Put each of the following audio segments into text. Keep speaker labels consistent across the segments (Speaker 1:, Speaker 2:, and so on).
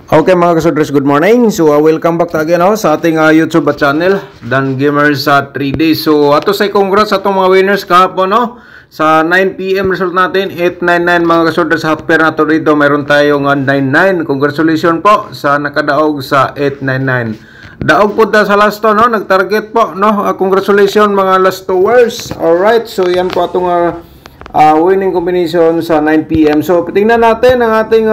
Speaker 1: Okay mga kasodres, good morning. So welcome back again sa ating YouTube channel, Dan Gamers 3D. So ato say congrats sa atong mga winners kahapon sa 9 PM result natin 899 mga kasodres. Half pair nato dito, mayroon tayong 99. Congratulations po sa nakadaog sa 899. Daog po sa last to nag-target po congratulations mga last towers. Alright, so yan po atong winning combination sa 9 PM. So tingnan natin ang ating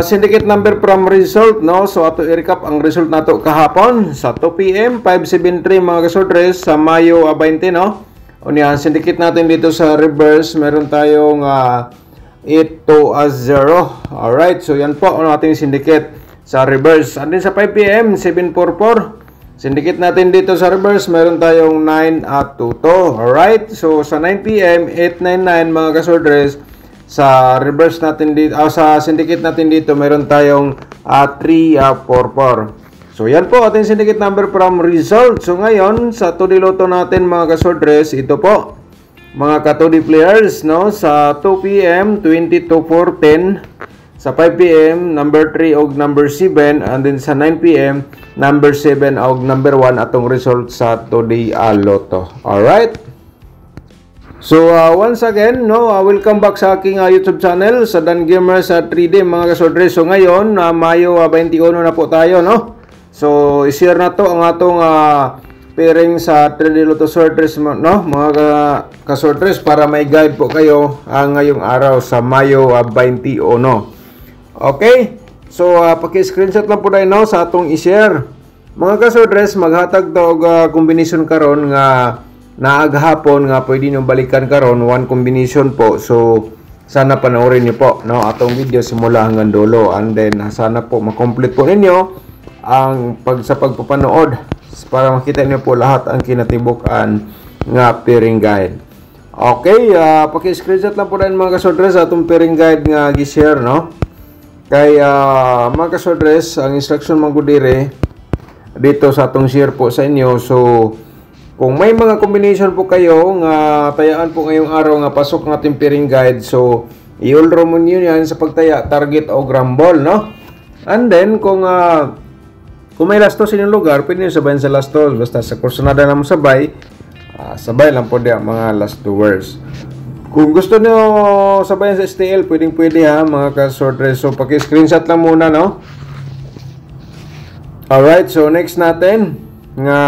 Speaker 1: syndicate number from result, so ato i-recap ang result nato kahapon sa 2 PM 573 mga kasodres sa Mayo 20 unya syndicate natin dito sa reverse, meron tayong 8-0. Alright, so yan po ang ating syndicate sa reverse. And then sa 5 PM 744 syndicate natin dito sa reverse, meron tayong 9-2. Alright, so sa 9 PM 899 mga kasodres. Sa reverse natin dito, sa syndicate natin dito, meron tayong 3-4-4. So yan po ating syndicate number from result. So ngayon, sa 2D Lotto natin mga kasodres, ito po, mga ka-2D players, sa 2 PM, 22-4-10. Sa 5 PM, number 3 og number 7. And then sa 9 PM, number 7 og number 1 atong result sa 2D Lotto. Alright? So once again, welcome back sa aking YouTube channel sa Dan Gamers 3D mga kasodres. So ngayon, Mayo 21 na po tayo, So i-share na to ang atong pairing sa 3D Lotto sorters, mga kasodres, para may guide po kayo ngayong araw sa Mayo 21. Okay? So paki-screenshot lang po tayo sa atong i-share. Mga kasodres, maghatag daw og combination karon nga naaghapon nga pwede nyo balikan karon, one combination po. So sana panoorin nyo po atong video simula hanggang dulo, and then sana po makomplete po ninyo ang sa pagpapanood para makita nyo po lahat ang kinatibukan nga pairing guide. Okay, paki-screenshot lang po rin mga kasodres atong pairing guide nga gi-share, kay mga kasodres, ang instruction magudire dito sa atong share po sa inyo. So kung may mga combination po kayo nga tayaan po ngayong araw nga pasok ng ating pairing guide, so i-ulro mo nyo yan sa pagtaya, target o grambol, And then kung may lastos inyong lugar, pwede nyo sabayin sa lastos. Basta sa kursonada na mo sabay, sabay lang po diya mga last doers. Kung gusto nyo sabayin sa STL, pwede mga kasordres. So paki-screenshot lang muna, Alright, so next natin nga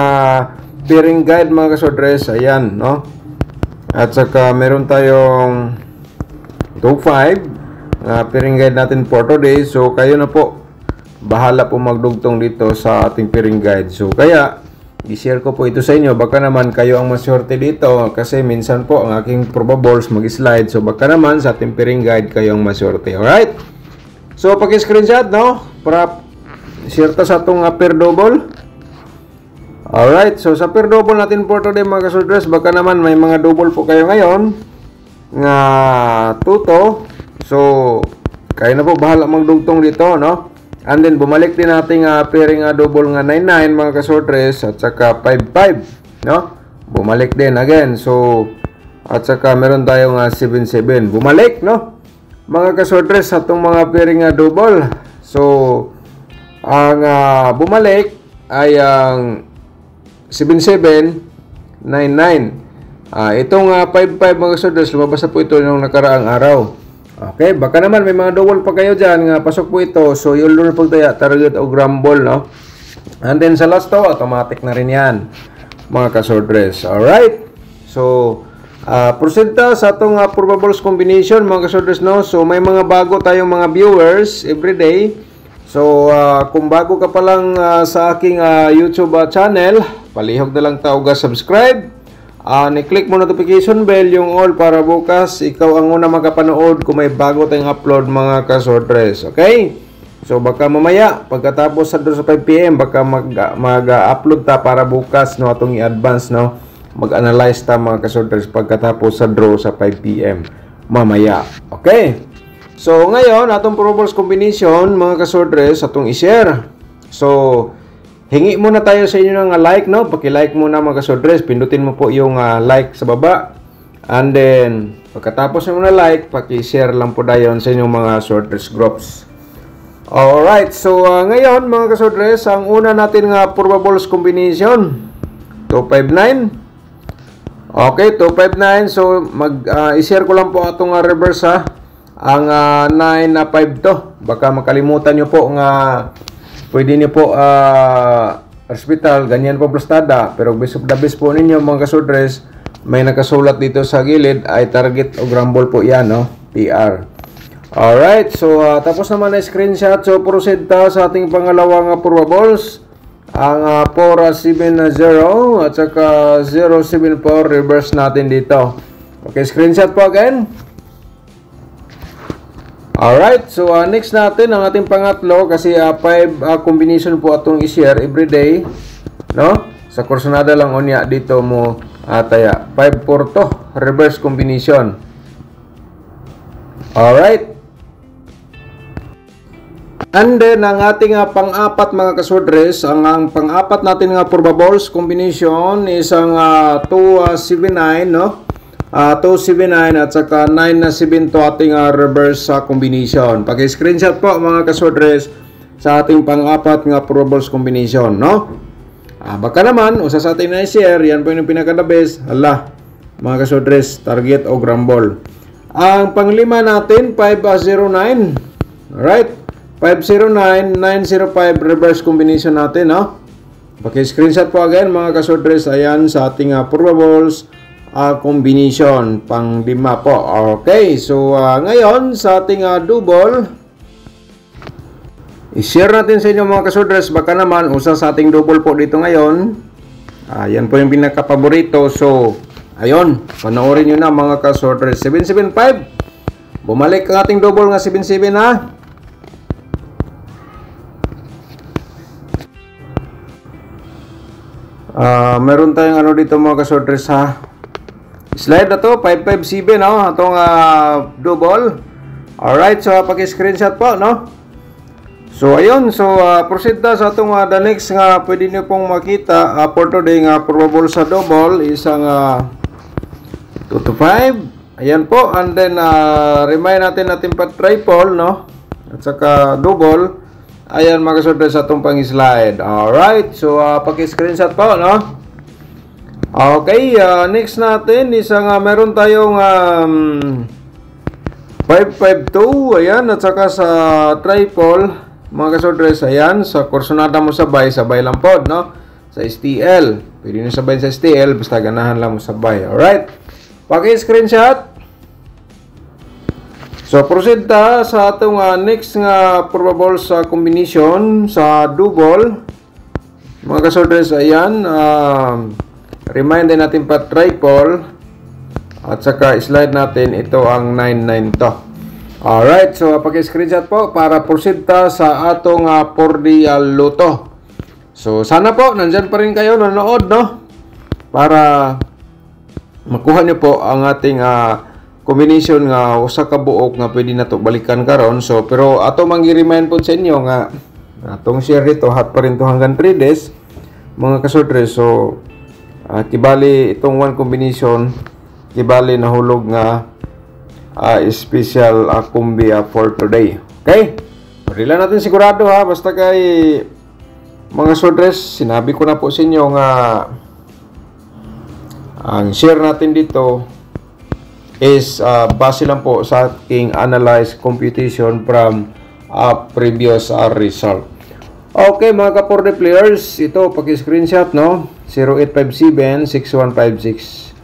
Speaker 1: pairing guide mga kasodres, ayan, At saka meron tayong 2-5 pairing guide natin for today. So kayo na po bahala po magdugtong dito sa ating pairing guide. So kaya i-share ko po ito sa inyo, baka naman kayo ang maswerte dito, kasi minsan po ang aking probables mag-slide. So baka naman sa ating pairing guide kayo ang maswerte. Alright, so paki-screenshot para share ta sa atong pair double. Alright, so sa pair double natin for today mga kasodres, baka naman may mga double po kayo ngayon nga tuto. So kayo na po bahala magdugtong dito, And then bumalik din natin pairing double nga 99 mga kasodres, at saka 55, Bumalik din again. So at saka meron tayong 77. Bumalik, mga kasodres, sa itong mga pairing double. So ang bumalik ay ang 7799. Itong 55 mga kasodres, lumabas na po ito nung nakaraang araw. Okay, baka naman may mga double pa kayo dyan nga pasok po ito. So yun na po tayo, target o grambol, And then sa last automatic na rin yan mga kasodres. Alright, so proceed ta sa itong probables combination mga kasodres, So may mga bago tayong mga viewers everyday. So kung bago ka pa lang sa aking YouTube channel, palihog na lang tao subscribe. Ni-click mo notification bell, yung all, para bukas ikaw ang una makapanood kung may bago tayong upload mga kasodres. Okay? So baka mamaya pagkatapos sa 5 PM baka mag-upload ta para bukas atong i-advance mag-analyze ta mga kasodres pagkatapos sa draw sa 5 PM mamaya. Okay? So ngayon atong probables combination mga kasodres atong i-share. So hingi muna tayo sa inyo ng like, Paki-like muna mga kasodres. Pindutin mo po yung like sa baba. And then pagkatapos mo na like, paki-share lang po dayon sa inyong mga sorters groups. Alright, so ngayon mga kasodres, ang una natin nga probables combination 259. Okay, 259. So i-share ko lang po atong reverse ha. Ang 9 na 5 to. Baka makalimutan nyo po nga pwede nyo po hospital, ganyan po plastada. Pero best of the best po ninyo mga kasodres, may nakasulat dito sa gilid ay target o grumble po yan, no? PR. Alright, so tapos naman na screenshot. So proceed ta sa ating pangalawang probables. Ang 470 at saka 074 reverse natin dito. Okay, screenshot po again. Alright, so next natin ang ating pangatlo kasi 5 combination po atong i-share everyday, no? Sa Corsonada lang unya dito mo taya 5 to reverse combination. Alright. And then, ang ating pang-apat mga kasodres, ang pang-apat natin nga probables combination is ang 279, no? 279 at saka 9 na 7 to ating reverse combination. Paki-screenshot po mga kasodres sa ating pang-apat nga probables combination, no? Baka naman, usa sa ating na-share, yan po yung pinaka-the best. Hala, mga kasodres, target o grumble. Ang panglima natin, 509. Alright? 509, 905 reverse combination natin, no? Paki-screenshot po again mga kasodres. Ayan sa ating probables combination pang-lima po. Okay, so ngayon sa ating double, i-share natin sa inyo mga kasodres. Baka naman usa sa ating double po dito ngayon. Yan po yung pinaka-paborito. So ayun, panoorin nyo na mga kasodres. 775. Bumalik ang ating double nga 77 ha. Meron tayong ano dito mga kasodres ha. Slide na to 557, no? Atong double. Alright, so paki-screenshot po, no? So ayun, so proceed na sa atong the next nga pwede niyo pong makita for today nga probable sa double isang 2 to 5. Ayan po, and then remind natin pa triple, no? At saka double. Ayan mga kasodres sa atong pang-slide. Alright, so paki-screenshot po, no? Okay, next natin isang meron tayong 552, ayan, at saka sa triple, mga kasodres, ayan, sa Corsonada mo sabay lang po, no? Sa STL, pwede nyo sabay sa STL, basta ganahan lang mo sabay, alright? Paki-screenshot. So, proceed ta sa atong next nga probable sa combination sa double. Mga kasodres, ayan, remind din natin pa triple at saka slide natin ito ang 99 to. Alright, so paki-screenshot po para proceed ta sa atong 4D Loto. So, sana po nandyan pa rin kayo nanonood, no? Para makuha nyo po ang ating combination nga usa ka buok nga pwede na to balikan karon. So pero ato mangi-remind po sa inyo nga atong share dito hot pa rin to hanggang 3 days mga kasodres. So kibali itong one combination kibali nahulog nga special kumbi for today. Okay? Pwede natin sigurado ha, basta kay mga kasodres sinabi ko na po sa inyo nga ang share natin dito is base lang po sa aking analyze computation from previous result. Okay mga ka-4D players, ito paki-screenshot, no? 0857-6156.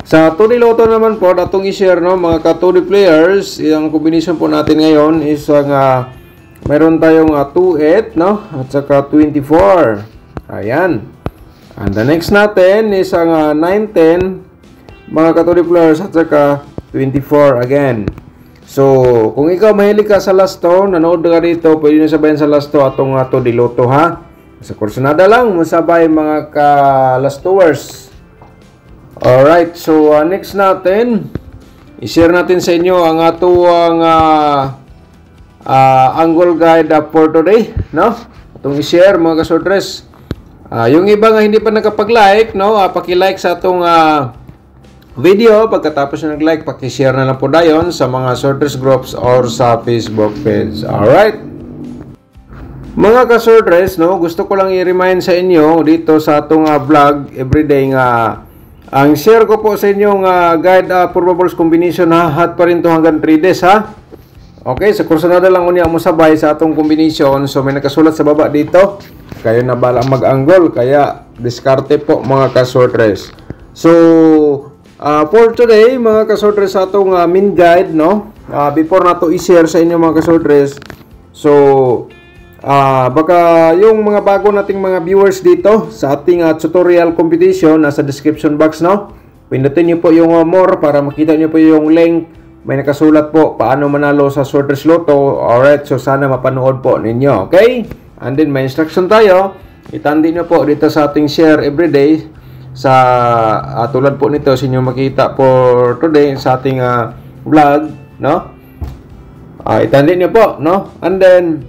Speaker 1: Sa 2D Loto naman po, atong i-share, no? Mga ka-2D players, yung combination po natin ngayon is meron tayong 28, no? At saka 24. Ayan. And the next natin is ang 910 mga ka-2D players at saka 24 again. So, kung ikaw mahilig ka sa Lasto, nanood ka dito, pwede nyo sabayan sa Lasto atong 2D Loto ha. Sa Corsonada lang, masabay mga ka-Lastoers. Alright, so next natin, i-share natin sa inyo ang atuang angle guide for today, no? Atong i-share mga kasodres. Yung iba nga hindi pa nakapag-like, no? Paki-like sa atong video. Pagkatapos na nag-like, paki-share na lang po dayon sa mga sorters groups or sa Facebook page. Alright? Mga ka-sortress, no, gusto ko lang i-remind sa inyo dito sa atong vlog everyday nga ang share ko po sa inyo nga guide for bubbles combination ha, hot pa rin to hanggang 3 days ha. Okay, sa kursunada lang unya mo sabay sa atong combination. So may nakasulat sa baba dito. Kayo na bala mag-angle, kaya diskarte po mga ka-sortress. So for today mga ka-sortress, atong main guide, no, before nato i-share sa inyo mga ka-sortress. So baka yung mga bago nating mga viewers dito sa ating tutorial competition nasa description box, no, pindutin niyo po yung more para makita niyo po yung link. May nakasulat po paano manalo sa Sortress Lotto. Alright, so sana mapanood po ninyo. Okay, and then may instruction tayo, itandi niyo po dito sa ating share everyday sa tulad po nito sa inyo makita for today sa ating vlog, no. Itandi niyo po, no, and then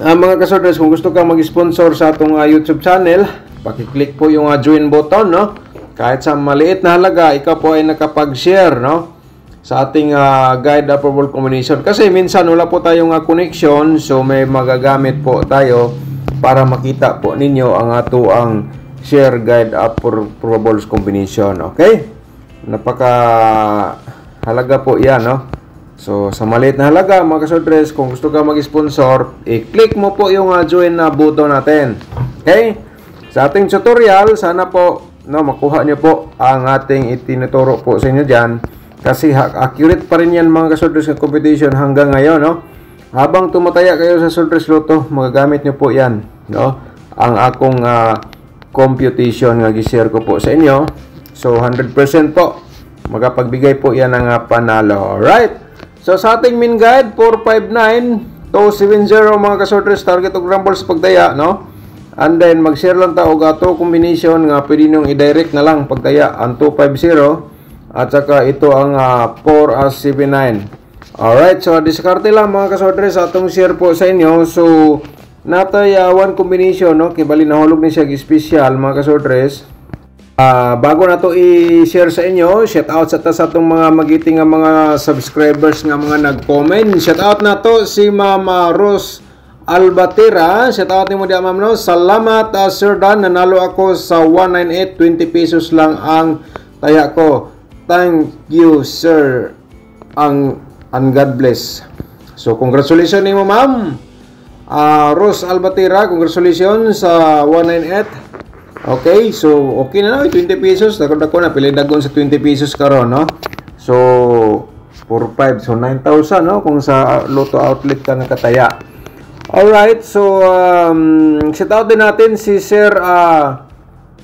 Speaker 1: mga ka-sortress, kung gusto kang mag-sponsor sa atong YouTube channel, paki-click po yung join button, no. Kahit sa maliit na halaga, ikaw po ay nakapag-share, no, sa ating guide approval combination. Kasi minsan wala po tayong connection, so may magagamit po tayo para makita po ninyo ang ato ang share guide approval combination. Okay? Napaka halaga po yan, no. So, sa maliit na halaga, mga ka-sortress, kung gusto ka mag-sponsor, i-click mo po yung join na button natin. Okay? Sa ating tutorial, sana po, no, makuha niyo po ang ating itinuturo po sa inyo dyan. Kasi accurate pa rin yan mga ka-sortress ng competition hanggang ngayon, no? Habang tumataya kayo sa Sortress Lotto, magagamit niyo po yan, no? Ang akong computation nga gi-share ko po sa inyo. So, 100% po, magapagbigay po yan ng panalo. Alright? So, sa ating main guide, 459-270 mga ka-sortress, target og rumbles pagdaya, no? And then, mag-share lang ta og ato combination nga pwede nyo i-direct na lang pagdaya ang 250 at saka ito ang 479. Alright, so diskarte lang mga ka-sortress atong share po sa inyo. So, natay one combination, no? Kibali nahulog ni siya special mga ka-sortress. Bago na to i-share sa inyo, shout out sa atong mga magiting nga mga subscribers nga mga nag-comment. Shout out na to si Mama Rose Albatera. Shout out nimo diya ma'am, no. Salamat Sir Dan, nanalo ako sa 198, 20 pesos lang ang taya ko. Thank you sir. And God bless. So congratulations nimo ma'am Rose Albatera, congratulations sa 198. Okay, so okay na 20 pesos. Dako na pili dagon sa 20 pesos karon, no. So 4-5, so 9,000, no, kung sa Lotto outlet ka nakataya. Alright, so shout out din natin si Sir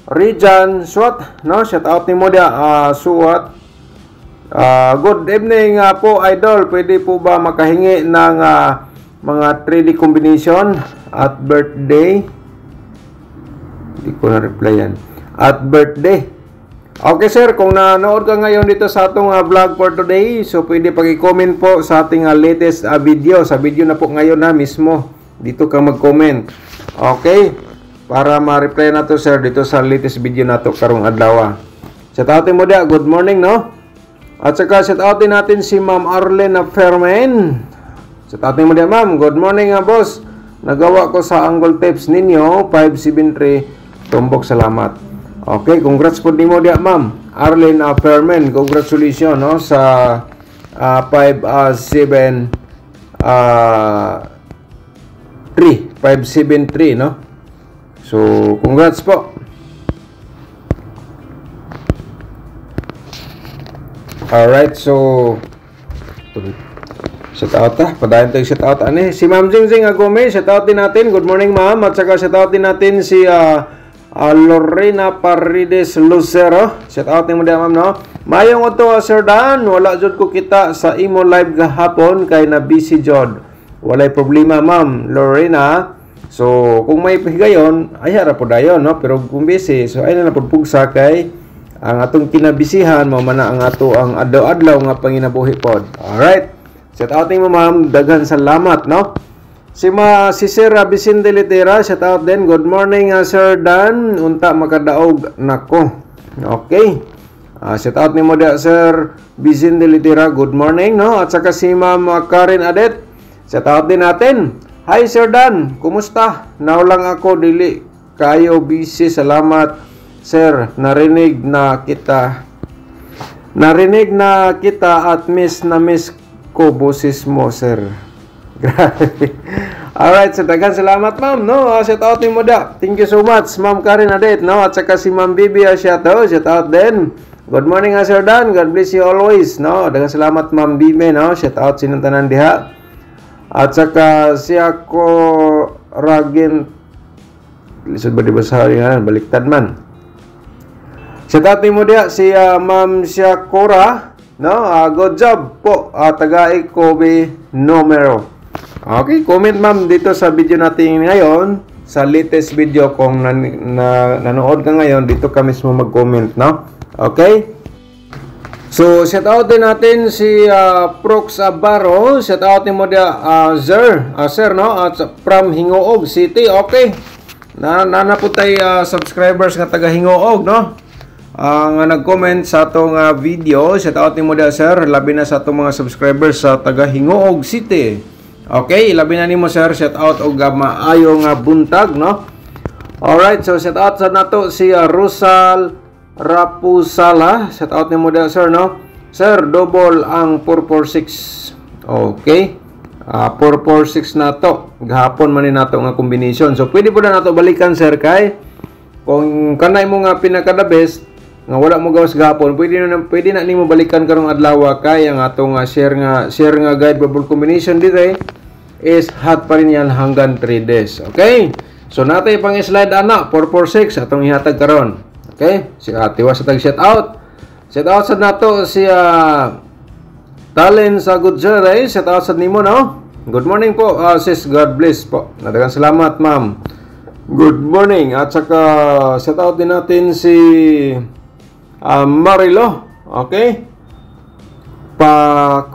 Speaker 1: Rijan Swat, no. Shout out ni mo dia Swat. Good evening po idol. Pwede po ba makahingi ng mga 3D combination at birthday? Hindi ko na-reply yan. At birthday. Okay sir, kung nanood ka ngayon dito sa atong vlog for today, so pwede pag-comment po sa ating latest video. Sa video na po ngayon na mismo. Dito ka mag-comment. Okay? Para ma-reply na to sir dito sa latest video na to karong adlaw. Shout out mo dia, good morning, no? At saka shout out din natin si Ma'am Arlene Fermen. Shout out mo dia ma'am, good morning boss. Nagawa ko sa angle tapes ninyo 573. Tumbok, salamat. Okay, congrats po din mo dia ma'am Arlene Fermen. Congratulations, no, sa 573, no. So congrats po. Alright, so shout out padayon tayo shout out si Ma'am Jingjing Agome. Shout out din natin, good morning ma'am. At saka shout out din natin si Lorena Parides Lucero. Shout out ni mo diyan ma'am, no. Mayong uto Sir Dan, wala jud ko kita sa imo live gahapon kay na busy jud. Walay problema ma'am Lorena. So kung may higayon ay hara po dayon, no, pero kung busy so ay na pugsa kay ang atong kinabisihan mo man ang ato ang adlaw-adlaw nga panginabuhi pod. Alright, shout out ni mo ma'am, daghan salamat, no. Si Sir Vicente Litera, shout out din. Good morning Sir Dan. Unta makadaog nako. Okay. Shout out ni mo da Sir Vicente Litera. Good morning, no. At saka si Ma'am Karen Adet. Shout out din natin. Hi Sir Dan, kumusta? Now lang ako dili kayo busy. Salamat Sir, narinig na kita at miss ko boses mo Sir. Grabe. Alright, so daghang salamat ma'am, no? Shout out ni Moda. Thank you so much, Ma'am Karen Adet, no? At saka si Ma'am Bibi, shout out din. Good morning, Sir Dan. God bless you always, no? Daghang salamat, Ma'am Bibi, no? Shout out sinong tanan diha. At saka si ako Ragin, lisod ba di basahin yan? Baliktad man. Shout out ni Moda, si Ma'am Shakura, no? Good job po, taga Kobe numero. Okay, comment ma'am dito sa video natin ngayon, sa latest video kung nanood ka ngayon, dito ka mismo mag-comment, no? Okay? So, shout out din natin si Prox Abaro, shout out ni mo dia sir, no? At from Hingoog City, okay? Nanaputay subscribers nga taga Hingoog, no? Nga nag-comment sa atong video, shout out ni mo dia sir, labi na sa atong mga subscribers sa taga Hingoog City. Okay, labi na nimo sir, shout out og maayo nga buntag, no? Alright, so shout out sa nato si Rosal Rapusala, shout out nimo da sir, no? Sir, double ang 446. Okay. 446 nato. Gahapon man ni nato nga combination. So pwede po na nato balikan sir kay kung kanay mo nga pinaka the best nga wala mo gawas gahapon, pwede na nimo balikan karong adlaw kay ang atong share nga guide bubble combination dire is hot pa rin yan hanggang 3 days. Okay? So natay pang slide ana 446 atong ihatag karon. Okay? Si tiwas sa tag shout out. Shout out sa nato si Talent sa Gudjare, shout out sa nimo, no? Good morning po, sis, God bless po. Nadagang salamat, ma'am. Good morning. At saka shout out din natin si Marilo, okay?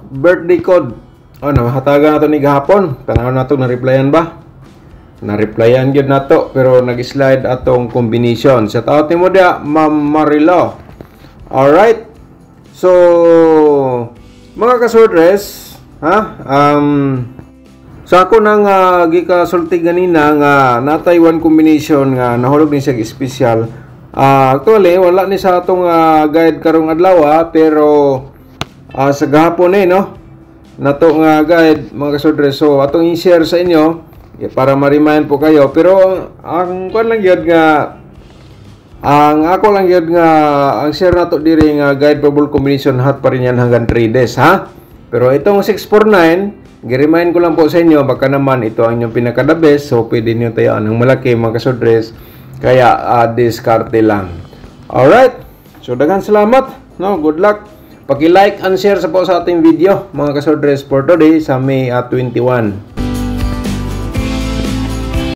Speaker 1: Birthday code. Hatagan nato ni gahapon. Tanaw nato na-replyan ba? Na-replyan gyud nato pero nag-slide atong combination. Shout out nimo dia, Ma'am Marilo. Alright. So, mga kasurdres, so ako nang gikasulti ganina nga natay one combination nga nahulog ni siya special. Actually wala ni sa atong guide karong adlaw pero sa gahapon no nato nga guide mga kasudre, so atong i-share sa inyo para ma-remind po kayo, pero ang kuan lang gyud nga ang ako lang gyud nga ang share nato diri nga guide bubble combination hot pa rin yan hanggang 3 days pero itong 649 gi-remind ko lang po sa inyo baka naman ito ang inyong pinaka the best, so pwede niyo tayaan ng malaki mga kasudres, kaya diskarte lang. Alright, so daghang salamat, no? Good luck. Paki-like and share sa po sa ating video mga kasudres for today sa May 21.